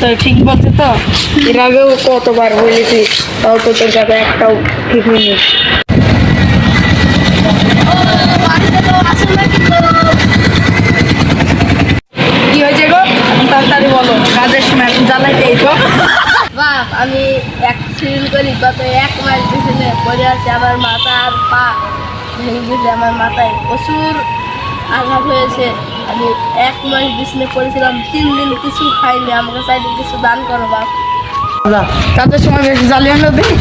তো ঠিক বলছে তো, এর আগেও কতবার বলেছি, তাও তো তোর জায়গায় একটাও ঠিক হয়নি। কি হয়েছে গো? এখন তাড়াতাড়ি বলো, কাজের সময় এখন জ্বালাইতে এই তো। বাপ, আমি অ্যাক্সিডেন্ট করি গত 1 মাস পিছনে পড়ে আছি। আমার মাথা আর পা ভেঙে গেছে, আমার মাথায় প্রচুর আঘাত হয়েছে। আমি 1 মাস বিছনে পড়েছিলাম, 3 দিন কিছু খাইনি। আমাকে চাইলে কিছু দান করো বাপ। কাজের সময় বেশি জ্বালিয়ে না দিই।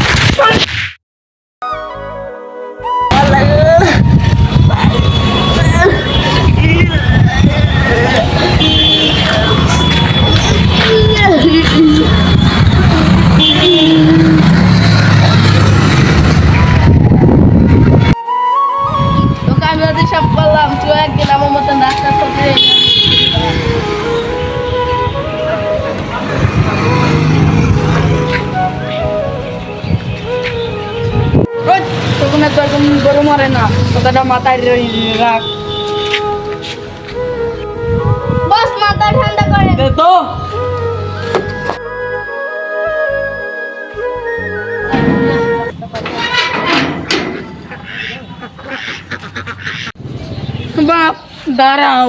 তোকে আমি ওদের সব করলাম, তুই একদিন আমার মতন রাস্তা করতে। তখন তো এখন গরু মারে না, কথাটা মাথায় রাখ। বস, মাথা ঠান্ডা করে। দে তো। বাপ দাঁড়াও,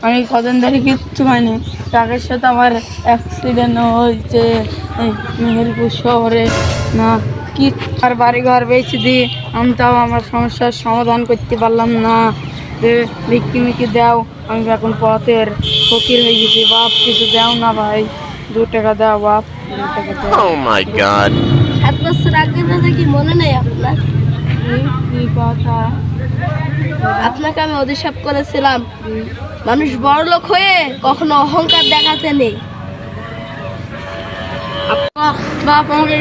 আমি কদিন ধরে কিচ্ছু হয়নি। কাকের সাথে আমার অ্যাক্সিডেন্ট হয়েছে এই মেহেরপুর শহরে। না কি আর বাড়ি ঘর বেঁচে দিয়ে আমি তাও আমার সমস্যার সমাধান করতে পারলাম না। ভিক্ষি মিকি দাও, আমি এখন পথের ফকির হয়ে গেছি। বাপ কিছু দাও না ভাই, 2 টাকা দাও বাপ, 2 টাকা দাও। Oh my God. 7 বছর আগে কি মনে নেই আপনার? কি কথা? আপনাকে আমি অভিশাপ করেছিলাম, মানুষ বড়লোক হয়ে কখনো অহংকার দেখাতে নেই। বাপ আমাকে